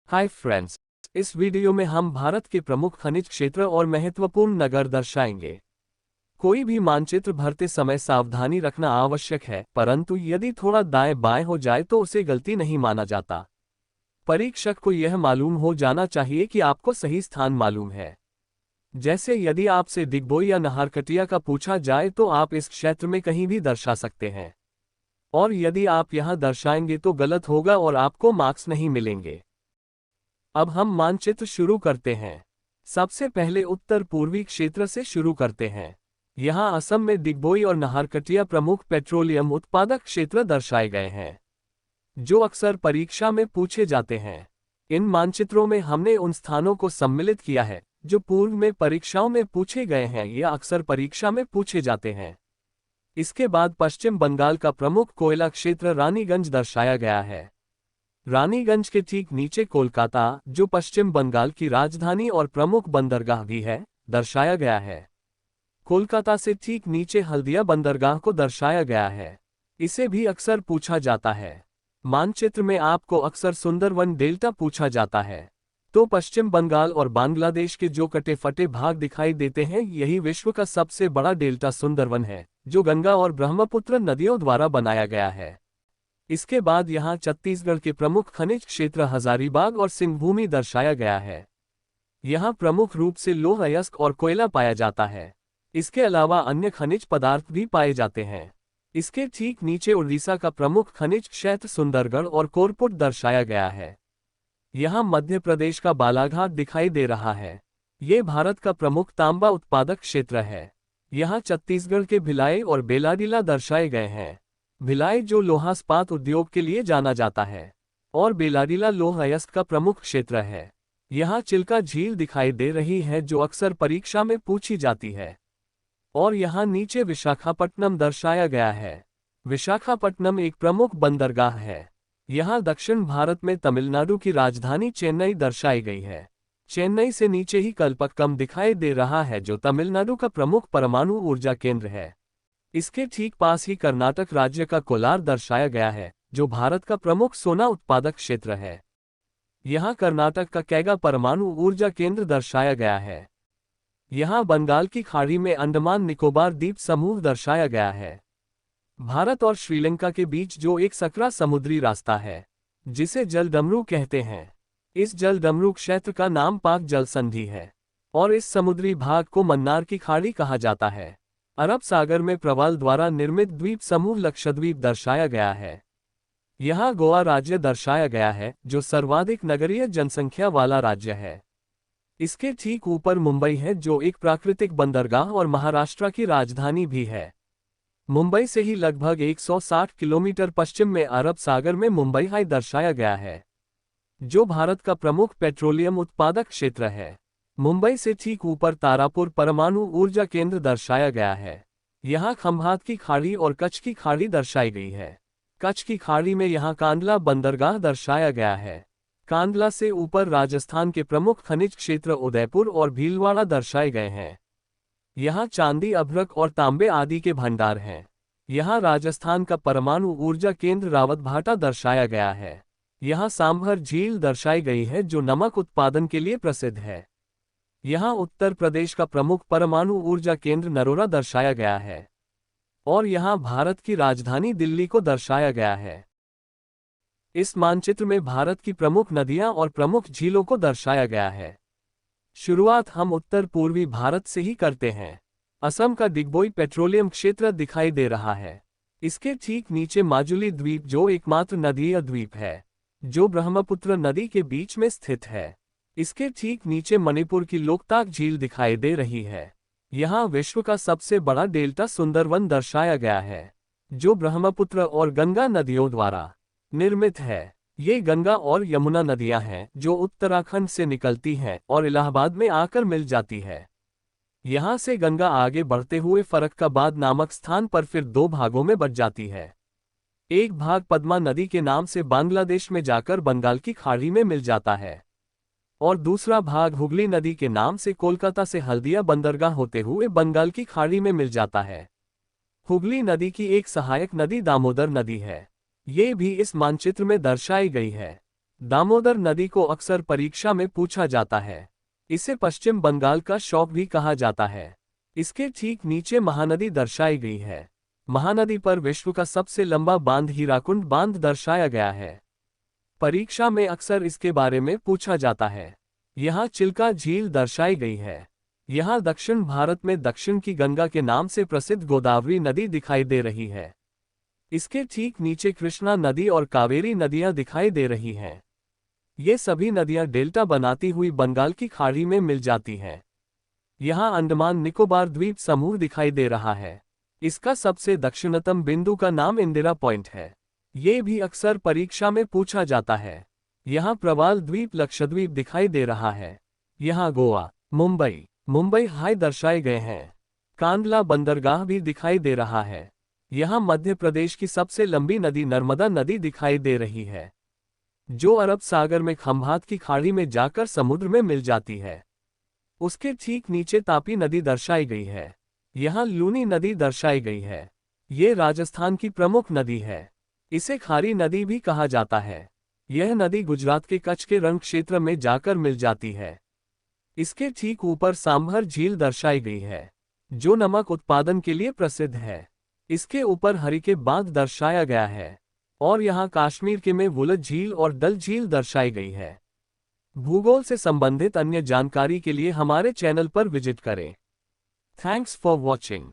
Hi friends, इस video में हम भारत के प्रमुख खनिज क्षेत्र और महत्वपूर्ण नगर दर्शाएंगे। कोई भी मानचित्र भरते समय सावधानी रखना आवश्यक है, परंतु यदि थोड़ा दाएं बाएं हो जाए तो उसे गलती नहीं माना जाता। परीक्षक को यह मालूम हो जाना चाहिए कि आपको सही स्थान मालूम है। जैसे यदि आपसे दिग्बोई या नाहरकटिया का पूछा जाए तो आप इस क्षेत्र में कहीं भी दर्शा सकते हैं, और यदि आप यहां दर्शाएंगे तो गलत होगा और आपको मार्क्स नहीं मिलेंगे। अब हम मानचित्र शुरू करते हैं। सबसे पहले उत्तर पूर्वी क्षेत्र से शुरू करते हैं। यहाँ असम में दिग्बोई और नाहरकटिया प्रमुख पेट्रोलियम उत्पादक क्षेत्र दर्शाए गए हैं, जो अक्सर परीक्षा में पूछे जाते हैं। इन मानचित्रों में हमने उन स्थानों को सम्मिलित किया है जो पूर्व में परीक्षाओं में पूछे गए हैं या अक्सर परीक्षा में पूछे जाते हैं। इसके बाद पश्चिम बंगाल का प्रमुख कोयला क्षेत्र रानीगंज दर्शाया गया है। रानीगंज के ठीक नीचे कोलकाता, जो पश्चिम बंगाल की राजधानी और प्रमुख बंदरगाह भी है, दर्शाया गया है। कोलकाता से ठीक नीचे हल्दिया बंदरगाह को दर्शाया गया है। इसे भी अक्सर पूछा जाता है। मानचित्र में आपको अक्सर सुंदरवन डेल्टा पूछा जाता है। तो पश्चिम बंगाल और बांग्लादेश के जो कटे फटे भाग दिखाई देते हैं, यही विश्व का सबसे बड़ा डेल्टा सुंदरवन है, जो गंगा और ब्रह्मपुत्र नदियों द्वारा बनाया गया है। इसके बाद यहाँ छत्तीसगढ़ के प्रमुख खनिज क्षेत्र हजारीबाग और सिंहभूमि दर्शाया गया है। यहाँ प्रमुख रूप से लौह अयस्क और कोयला पाया जाता है। इसके अलावा अन्य खनिज पदार्थ भी पाए जाते हैं। इसके ठीक नीचे उड़ीसा का प्रमुख खनिज क्षेत्र सुंदरगढ़ और कोरपुट दर्शाया गया है। यहाँ मध्य प्रदेश का बालाघाट दिखाई दे रहा है। ये भारत का प्रमुख तांबा उत्पादक क्षेत्र है। यहाँ छत्तीसगढ़ के भिलाई और बेलाडीला दर्शाए गए हैं। भिलाई जो लोहा इस्पात उद्योग के लिए जाना जाता है, और बेलाडीला लौह अयस्क का प्रमुख क्षेत्र है। यहाँ चिल्का झील दिखाई दे रही है, जो अक्सर परीक्षा में पूछी जाती है। और यहाँ नीचे विशाखापट्टनम दर्शाया गया है। विशाखापट्टनम एक प्रमुख बंदरगाह है। यहाँ दक्षिण भारत में तमिलनाडु की राजधानी चेन्नई दर्शाई गई है। चेन्नई से नीचे ही कल्पक्कम दिखाई दे रहा है, जो तमिलनाडु का प्रमुख परमाणु ऊर्जा केंद्र है। इसके ठीक पास ही कर्नाटक राज्य का कोलार दर्शाया गया है, जो भारत का प्रमुख सोना उत्पादक क्षेत्र है। यहाँ कर्नाटक का कैगा परमाणु ऊर्जा केंद्र दर्शाया गया है। यहाँ बंगाल की खाड़ी में अंडमान निकोबार द्वीप समूह दर्शाया गया है। भारत और श्रीलंका के बीच जो एक सकरा समुद्री रास्ता है, जिसे जलडमरू कहते हैं। इस जलडमरू क्षेत्र का नाम पाक जल संधि है, और इस समुद्री भाग को मन्नार की खाड़ी कहा जाता है। अरब सागर में प्रवाल द्वारा निर्मित द्वीप समूह लक्षद्वीप दर्शाया गया है। यहाँ गोवा राज्य दर्शाया गया है, जो सर्वाधिक नगरीय जनसंख्या वाला राज्य है। इसके ठीक ऊपर मुंबई है, जो एक प्राकृतिक बंदरगाह और महाराष्ट्र की राजधानी भी है। मुंबई से ही लगभग 160 किलोमीटर पश्चिम में अरब सागर में मुंबई हाई दर्शाया गया है, जो भारत का प्रमुख पेट्रोलियम उत्पादक क्षेत्र है। मुंबई से ठीक ऊपर तारापुर परमाणु ऊर्जा केंद्र दर्शाया गया है। यहाँ खंभात की खाड़ी और कच्छ की खाड़ी दर्शाई गई है। कच्छ की खाड़ी में यहाँ कांडला बंदरगाह दर्शाया गया है। कांडला से ऊपर राजस्थान के प्रमुख खनिज क्षेत्र उदयपुर और भीलवाड़ा दर्शाए गए हैं। यहाँ चांदी, अभ्रक और तांबे आदि के भंडार हैं। यहाँ राजस्थान का परमाणु ऊर्जा केंद्र रावतभाटा दर्शाया गया है। यहाँ सांभर झील दर्शाई गई है, जो नमक उत्पादन के लिए प्रसिद्ध है। यहाँ उत्तर प्रदेश का प्रमुख परमाणु ऊर्जा केंद्र नरोरा दर्शाया गया है, और यहाँ भारत की राजधानी दिल्ली को दर्शाया गया है। इस मानचित्र में भारत की प्रमुख नदियां और प्रमुख झीलों को दर्शाया गया है। शुरुआत हम उत्तर पूर्वी भारत से ही करते हैं। असम का दिग्बोई पेट्रोलियम क्षेत्र दिखाई दे रहा है। इसके ठीक नीचे माजुली द्वीप, जो एकमात्र नदीय द्वीप है, जो ब्रह्मपुत्र नदी के बीच में स्थित है। इसके ठीक नीचे मणिपुर की लोकताक झील दिखाई दे रही है। यहाँ विश्व का सबसे बड़ा डेल्टा सुंदरवन दर्शाया गया है, जो ब्रह्मपुत्र और गंगा नदियों द्वारा निर्मित है। ये गंगा और यमुना नदियां हैं, जो उत्तराखंड से निकलती हैं और इलाहाबाद में आकर मिल जाती है। यहाँ से गंगा आगे बढ़ते हुए फरक्काबाद नामक स्थान पर फिर दो भागों में बट जाती है। एक भाग पद्मा नदी के नाम से बांग्लादेश में जाकर बंगाल की खाड़ी में मिल जाता है, और दूसरा भाग हुगली नदी के नाम से कोलकाता से हल्दिया बंदरगाह होते हुए बंगाल की खाड़ी में मिल जाता है। हुगली नदी की एक सहायक नदी दामोदर नदी है। ये भी इस मानचित्र में दर्शाई गई है। दामोदर नदी को अक्सर परीक्षा में पूछा जाता है। इसे पश्चिम बंगाल का शौक भी कहा जाता है। इसके ठीक नीचे महानदी दर्शाई गई है। महानदी पर विश्व का सबसे लंबा बांध हीराकुंड बांध दर्शाया गया है। परीक्षा में अक्सर इसके बारे में पूछा जाता है। यहाँ चिल्का झील दर्शाई गई है। यहाँ दक्षिण भारत में दक्षिण की गंगा के नाम से प्रसिद्ध गोदावरी नदी दिखाई दे रही है। इसके ठीक नीचे कृष्णा नदी और कावेरी नदियां दिखाई दे रही हैं। ये सभी नदियां डेल्टा बनाती हुई बंगाल की खाड़ी में मिल जाती हैं। यहाँ अंडमान निकोबार द्वीप समूह दिखाई दे रहा है। इसका सबसे दक्षिणतम बिंदु का नाम इंदिरा पॉइंट है। ये भी अक्सर परीक्षा में पूछा जाता है। यहाँ प्रवाल द्वीप लक्षद्वीप दिखाई दे रहा है। यहाँ गोवा, मुंबई हाई दर्शाए गए हैं। कांडला बंदरगाह भी दिखाई दे रहा है। यहाँ मध्य प्रदेश की सबसे लंबी नदी नर्मदा नदी दिखाई दे रही है, जो अरब सागर में खंभात की खाड़ी में जाकर समुद्र में मिल जाती है। उसके ठीक नीचे तापी नदी दर्शाई गई है। यहाँ लूनी नदी दर्शाई गई है। ये राजस्थान की प्रमुख नदी है। इसे खारी नदी भी कहा जाता है। यह नदी गुजरात के कच्छ के रण क्षेत्र में जाकर मिल जाती है। इसके ठीक ऊपर सांभर झील दर्शाई गई है, जो नमक उत्पादन के लिए प्रसिद्ध है। इसके ऊपर हरिके बांध दर्शाया गया है और यहाँ कश्मीर के में वुलद झील और डल झील दर्शाई गई है। भूगोल से संबंधित अन्य जानकारी के लिए हमारे चैनल पर विजिट करें। Thanks for watching.